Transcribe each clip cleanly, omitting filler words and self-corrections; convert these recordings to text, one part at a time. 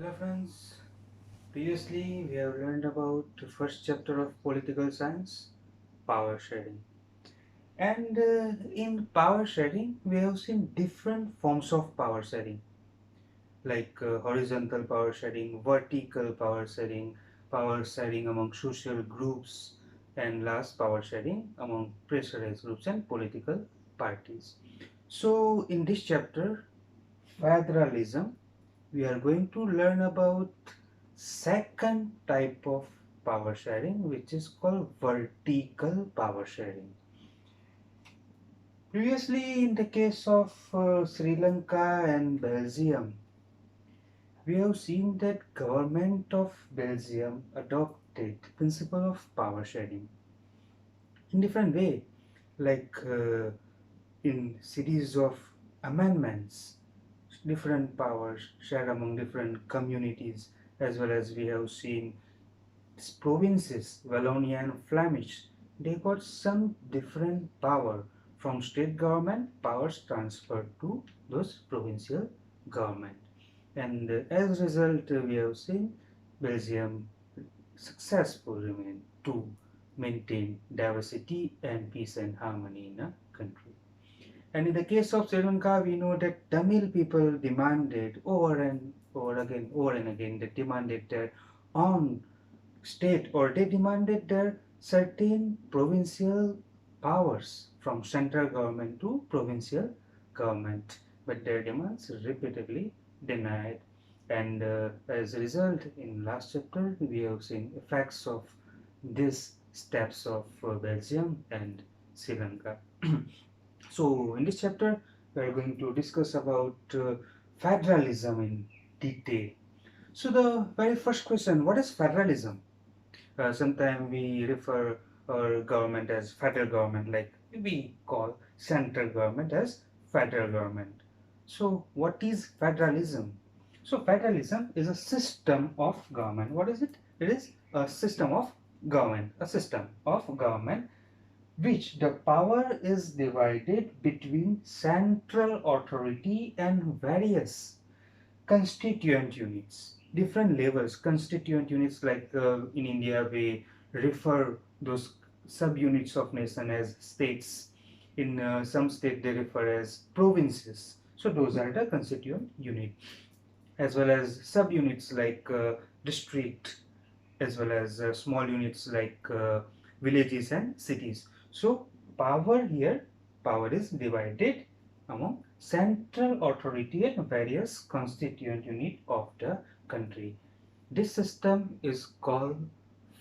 Hello friends, previously we have learned about the first chapter of political science, power sharing. And in power sharing, we have seen different forms of power sharing like horizontal power sharing, vertical power sharing among social groups, and last power sharing among pressurized groups and political parties. So in this chapter, federalism, we are going to learn about second type of power sharing, which is called vertical power sharing. Previously, in the case of Sri Lanka and Belgium, we have seen that government of Belgium adopted principle of power sharing in different way, like in series of amendments, different powers shared among different communities, as well as we have seen provinces, Wallonia and Flemish, they got some different power from state government, powers transferred to those provincial government. And as a result, we have seen Belgium successful remain to maintain diversity and peace and harmony in a country. And in the case of Sri Lanka, we know that Tamil people demanded over and again, they demanded their own state, or they demanded their certain provincial powers from central government to provincial government, but their demands repeatedly denied. And as a result, in last chapter we have seen effects of these steps of Belgium and Sri Lanka. So in this chapter we are going to discuss about federalism in detail. So the very first question, what is federalism? Sometimes we refer our government as federal government, like we call central government as federal government. So what is federalism? So federalism is a system of government. What is it? It is a system of government, which the power is divided between central authority and various constituent units, different levels. Constituent units, like in India we refer those subunits of nation as states. In some state they refer as provinces. So those are the constituent unit, as well as subunits like district, as well as small units like villages and cities. So power is divided among central authority and various constituent unit of the country. This system is called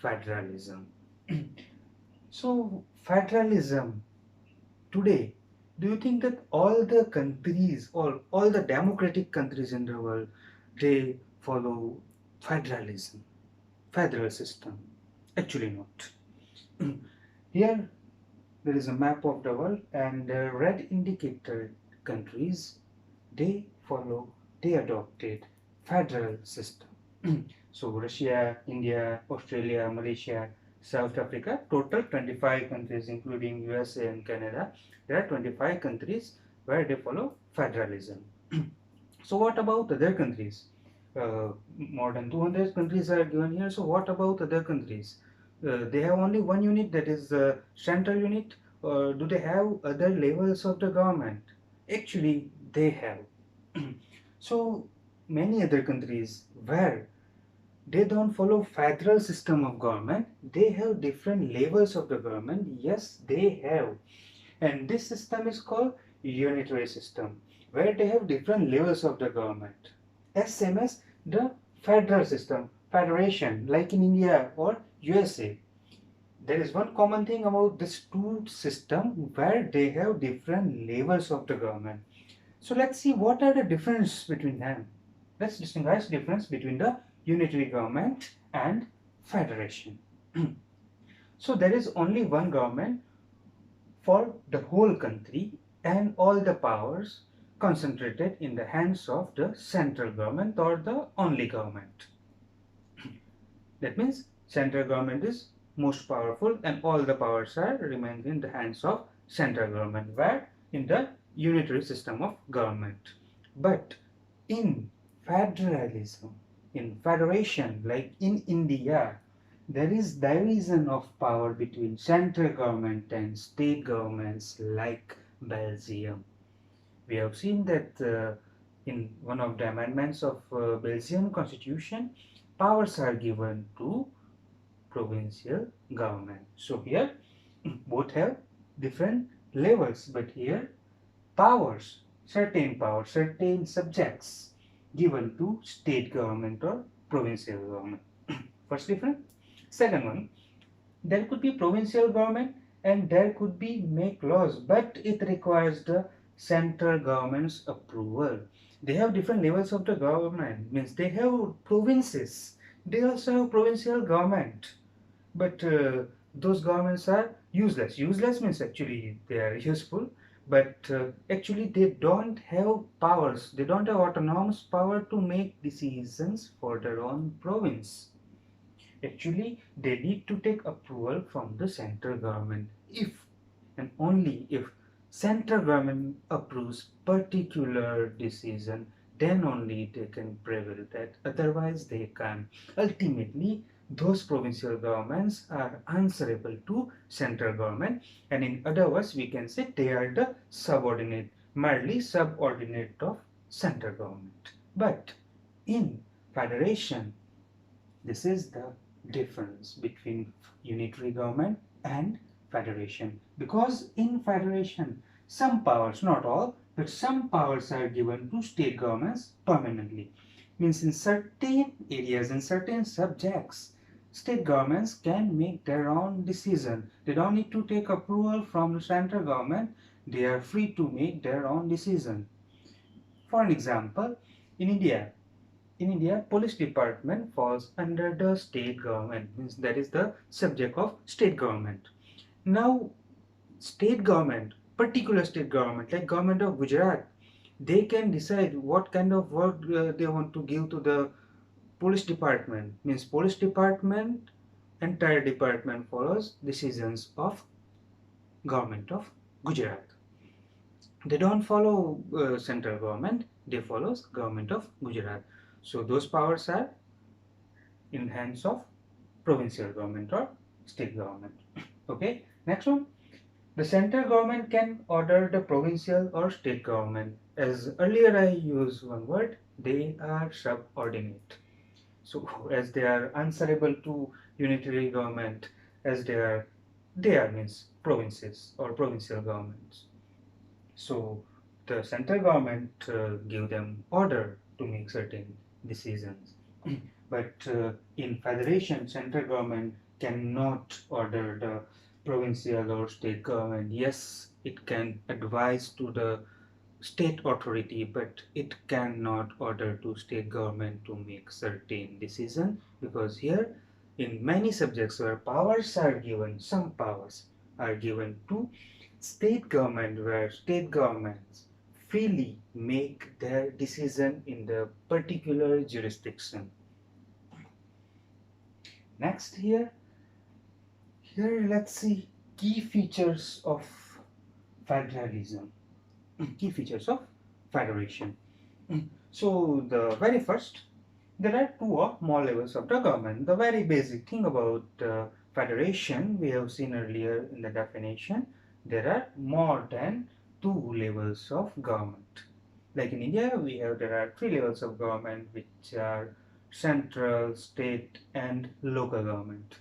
federalism. So federalism today, do you think that all the countries, all the democratic countries in the world, they follow federalism, federal system? Actually not. Here there is a map of the world, and the red indicated countries, they follow, they adopted federal system. So Russia, India, Australia, Malaysia, South Africa, total 25 countries including USA and Canada. There are 25 countries where they follow federalism. So what about other countries? More than 200 countries are given here. So what about other countries? They have only one unit, that is the central unit, or do they have other levels of the government? Actually, they have. So many other countries where they don't follow federal system of government, they have different levels of the government. Yes, they have. And this system is called unitary system, where they have different levels of the government. As same as the federal system, federation, like in India or USA. There is one common thing about this two system, where they have different levels of the government. So let's see what are the difference between them. Let's distinguish difference between the unitary government and federation. So there is only one government for the whole country, and all the powers concentrated in the hands of the central government or the only government. That means central government is most powerful and all the powers are remain in the hands of central government, where in the unitary system of government. But in federalism, In federation, like in India, there is division of power between central government and state governments like Belgium. We have seen that in one of the amendments of Belgian constitution, powers are given to provincial government. So here both have different levels, but here powers, certain subjects given to state government or provincial government. First difference. Second one, there could be provincial government and there could be make laws, but it requires the central government's approval. They have different levels of the government, means they have provinces, they also have provincial government, but those governments are useless. Useless means actually they are useful, but actually they don't have powers, they don't have autonomous power to make decisions for their own province. Actually, they need to take approval from the central government. If and only if central government approves particular decision, then only they can prevail that. Otherwise, they can't. Ultimately, those provincial governments are answerable to central government, and in other words, we can say they are the subordinate, merely subordinate of central government. But in federation, this is the difference between unitary government and federation. Because in federation, some powers, not all, but some powers are given to state governments permanently. Means in certain areas, in certain subjects, state governments can make their own decision. They don't need to take approval from the central government. They are free to make their own decision. For an example, in India, police department falls under the state government, means that is the subject of state government. Now, state government, particular state government, like government of Gujarat, they can decide what kind of work they want to give to the police department. Means police department, entire department follows decisions of government of Gujarat. They don't follow central government, they follow government of Gujarat. So those powers are in hands of provincial government or state government. Okay, next one. The central government can order the provincial or state government. As earlier I used one word, they are subordinate. So as they are answerable to unitary government, as they are means provinces or provincial governments. So the central government give them order to make certain decisions. But in federation, central government cannot order the provincial or state government. Yes, it can advise to the state authority, but it cannot order to state government to make certain decision, because here in many subjects where powers are given, some powers are given to state government, where state governments freely make their decision in the particular jurisdiction. Next, here let's see key features of federalism. Key features of federation. So the very first, there are two or more levels of the government. The very basic thing about federation, we have seen earlier in the definition, there are more than two levels of government. Like in India, there are three levels of government, which are central, state, and local government.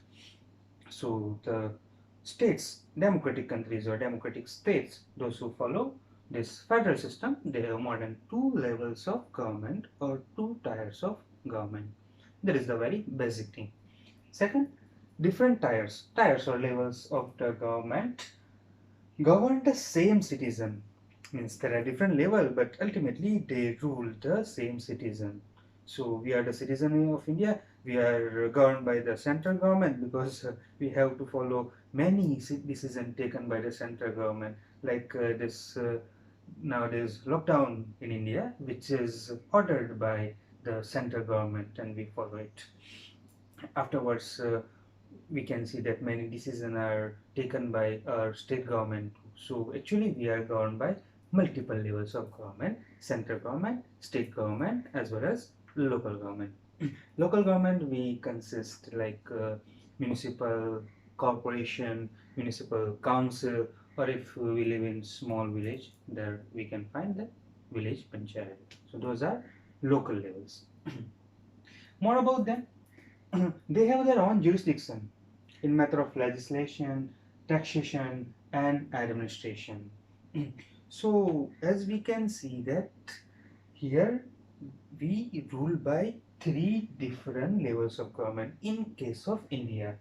So the states, democratic countries or democratic states, those who follow this federal system, they have more than two levels of government or two tiers of government. That is the very basic thing. Second, different tiers or levels of the government govern the same citizen. Means there are different level, but ultimately they rule the same citizen. So we are the citizen of India. We are governed by the central government because we have to follow many decisions taken by the central government, like this nowadays lockdown in India, which is ordered by the central government, and we follow it. Afterwards, we can see that many decisions are taken by our state government. So actually, we are governed by multiple levels of government: central government, state government, as well as local government. Local government, we consist like municipal corporation, municipal council, or if we live in small village, there we can find the village panchayat. So those are local levels. More about them, they have their own jurisdiction in matter of legislation, taxation, and administration. So as we can see that here we rule by three different levels of government in case of India: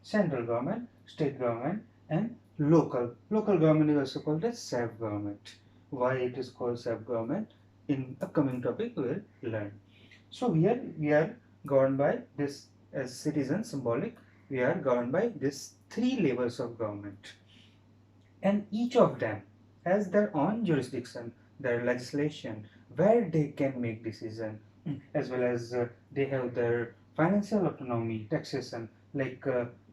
central government, state government, and local. Local government is also called as self-government. Why it is called self-government? In upcoming topic we will learn. So here we are governed by this as citizen symbolic. We are governed by these three levels of government, and each of them has their own jurisdiction, their legislation, where they can make decision, as well as they have their financial autonomy, taxation, like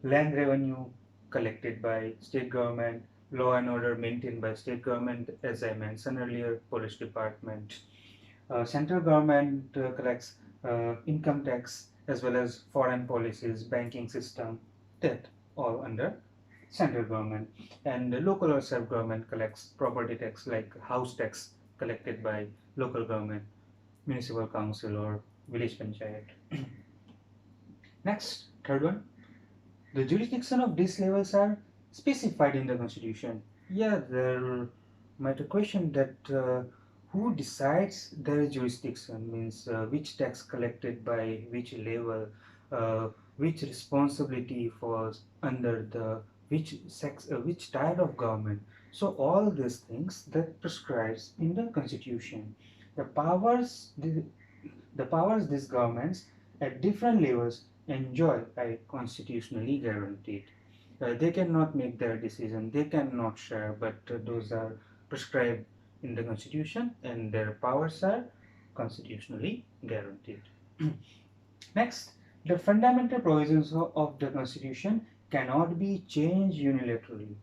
land revenue collected by state government, law and order maintained by state government, as I mentioned earlier, police department. Central government collects income tax as well as foreign policies, banking system, that all under central government. And the local or self-government collects property tax like house tax collected by local government, municipal council or village panchayat. Next, third one, the jurisdiction of these levels are specified in the constitution. Yeah, there might a question that who decides their jurisdiction, means which tax collected by which level, uh, which responsibility falls under the which type of government. So all these things that prescribes in the constitution. The powers the powers these governments at different levels enjoy are constitutionally guaranteed. They cannot make their decision, they cannot share, but those are prescribed in the constitution and their powers are constitutionally guaranteed. Next, the fundamental provisions of the constitution cannot be changed unilaterally.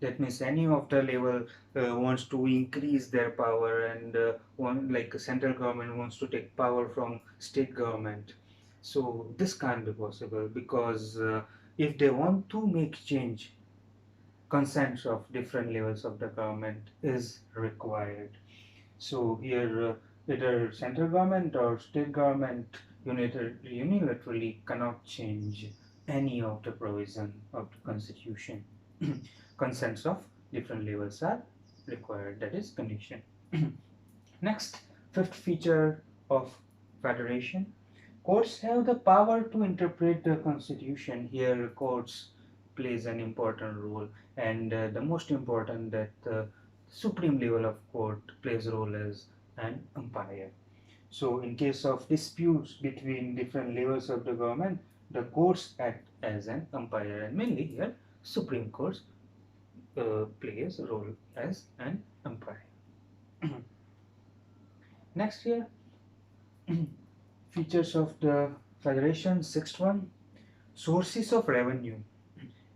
That means any of the level wants to increase their power, and one like central government wants to take power from state government. So this can't be possible, because if they want to make change, consent of different levels of the government is required. So here either central government or state government unilaterally cannot change any of the provision of the constitution. Consents of different levels are required, that is condition. Next, fifth feature of federation. Courts have the power to interpret the constitution. Here courts plays an important role, and the most important that the supreme level of court plays a role as an umpire. So in case of disputes between different levels of the government, the courts act as an umpire, and mainly here supreme courts plays a role as an umpire. Next here, features of the federation. Sixth one, sources of revenue.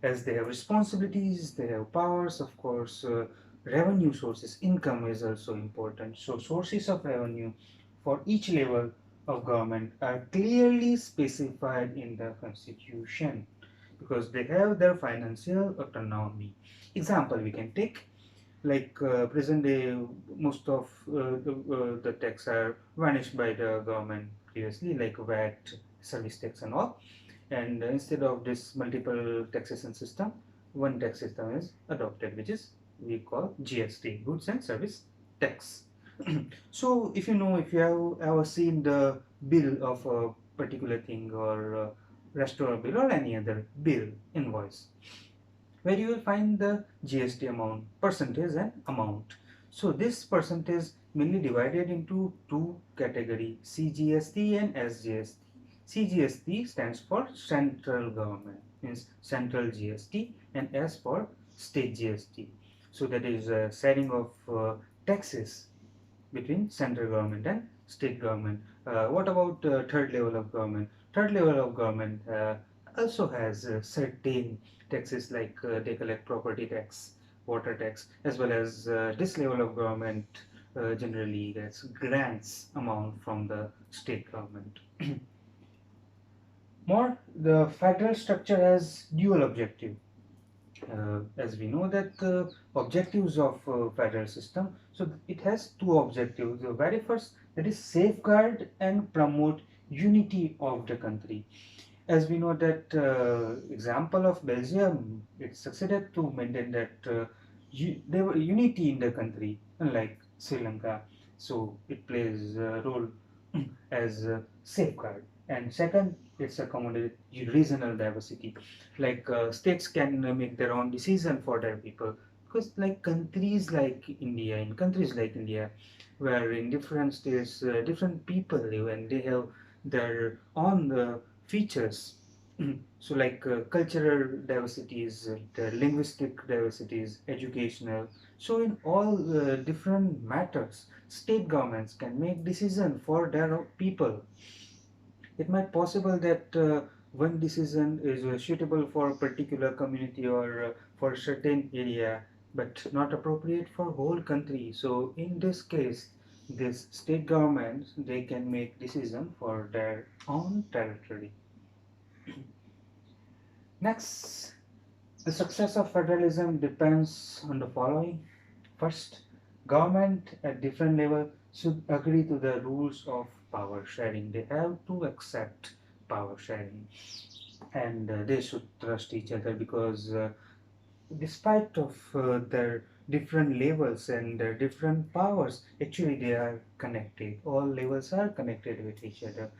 As they have responsibilities, they have powers, of course. Revenue sources, income is also important. So sources of revenue for each level of government are clearly specified in the constitution, because they have their financial autonomy. Example we can take, like present day, most of the tax are vanished by the government previously, like VAT, service tax and all. And instead of this multiple taxation system, one tax system is adopted, which is we call GST, goods and service tax. So if you know, if you have ever seen the bill of a particular thing, or restaurant bill or any other bill, invoice, where you will find the GST amount, percentage and amount. So this percentage mainly divided into two categories, CGST and SGST. CGST stands for central government, means central GST, and S for state GST. So that is sharing of taxes between central government and state government. What about third level of government? Third level of government also has certain taxes, like they collect property tax, water tax, as well as this level of government generally gets grants amount from the state government. More, the federal structure has dual objective. As we know that the objectives of federal system, so it has two objectives. The very first, that is safeguard and promote unity of the country. As we know that example of Belgium, it succeeded to maintain that there were unity in the country, unlike Sri Lanka. So it plays a role as a safeguard. And second, it's accommodated regional diversity. Like states can make their own decision for their people, because like countries like India, where in different states different people live and they have their own features. So like cultural diversities, the linguistic diversities, educational. So in all different matters, state governments can make decision for their people. It might possible that one decision is suitable for a particular community or for a certain area, but not appropriate for whole country. So in this case, this state governments, they can make decision for their own territory. Next, the success of federalism depends on the following. First, government at different level should agree to the rules of power sharing. They have to accept power sharing, and they should trust each other, because despite of their different levels and their different powers, actually they are connected. All levels are connected with each other.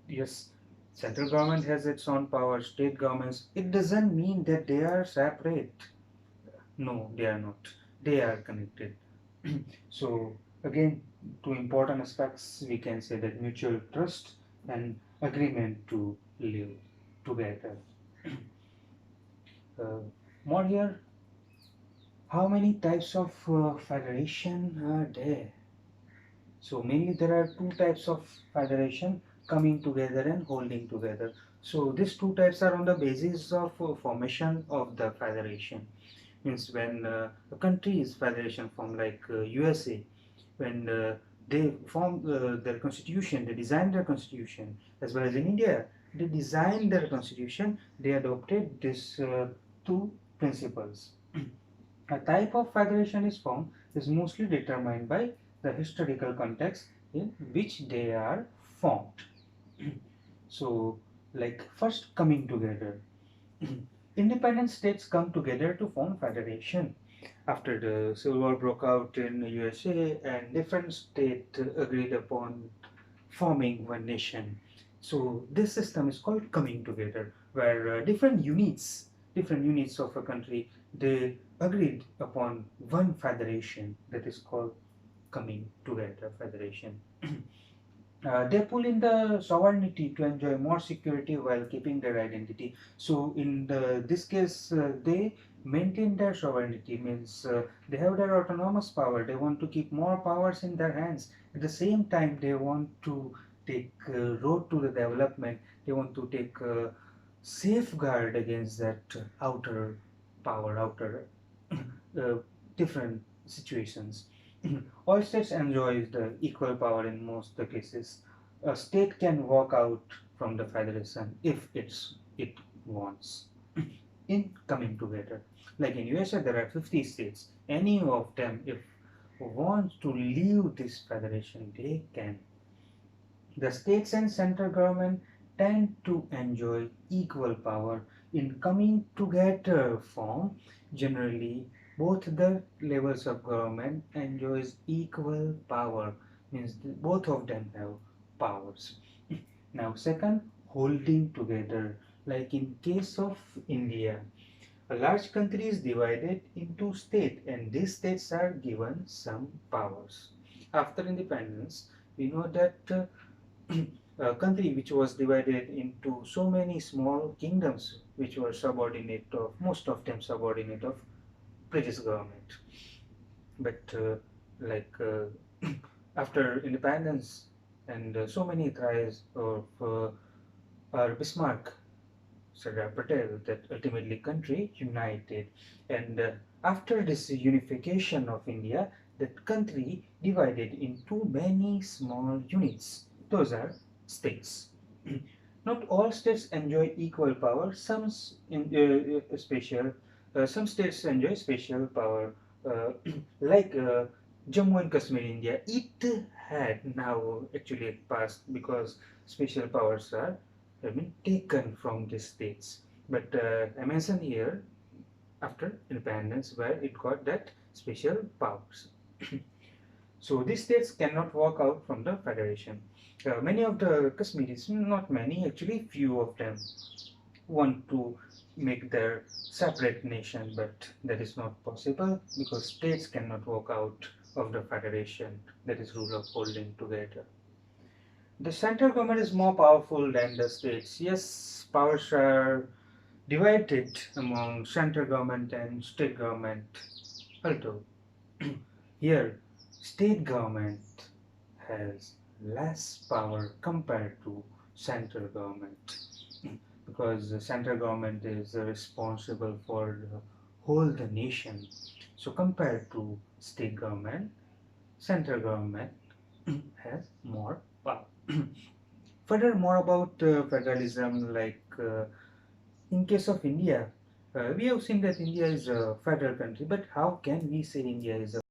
Yes, central government has its own power, state governments, it doesn't mean that they are separate. No, they are not. They are connected. So again, two important aspects, we can say that mutual trust and agreement to live together. Uh, More here, how many types of federation are there? So mainly there are two types of federation, coming together and holding together. So these two types are on the basis of formation of the federation. Means when a country is federation form, like USA, when they form their constitution, they design their constitution, as well as in India, they designed their constitution, they adopted these two principles. A type of federation is formed is mostly determined by the historical context in which they are formed. So, like first coming together. Independent states come together to form federation. After the Civil War broke out in USA, and different states agreed upon forming one nation. So this system is called coming together, where different units of a country, they agreed upon one federation, that is called coming together federation. They pull in the sovereignty to enjoy more security while keeping their identity. So in this case, they maintain their sovereignty, means they have their autonomous power. They want to keep more powers in their hands. At the same time, they want to take road to the development. They want to take safeguard against that outer power, outer uh, different situations. All states enjoy the equal power in most the cases. A state can walk out from the federation if it wants. In coming together, like in USA, there are 50 states. Any of them, if wants to leave this federation, they can. The states and central government tend to enjoy equal power in coming together form. Generally, both the levels of government enjoys equal power, means both of them have powers. Now, second, holding together. Like in case of India, a large country is divided into states, and these states are given some powers. After independence, we know that a country which was divided into so many small kingdoms, which were subordinate of, most of them subordinate of British government. But like after independence, and so many tries of our Bismarck, Sardar Patel, that ultimately country united. And after this unification of India, that country divided into many small units. Those are states. Not all states enjoy equal power. Some states enjoy special power, uh, like Jammu and Kashmir, India. It had now actually passed because special powers are have been taken from the states. But I mentioned here after independence where it got that special powers. So these states cannot walk out from the federation. Many of the Kashmiris, not many, actually few of them want to make their separate nation, but that is not possible because states cannot walk out of the federation. That is rule of holding together. The central government is more powerful than the states. Yes, powers are divided among central government and state government. Although here, state government has less power compared to central government because the central government is responsible for the whole the nation. So compared to state government, central government has more power. Further, more about federalism, like in case of India, we have seen that India is a federal country, but how can we say India is a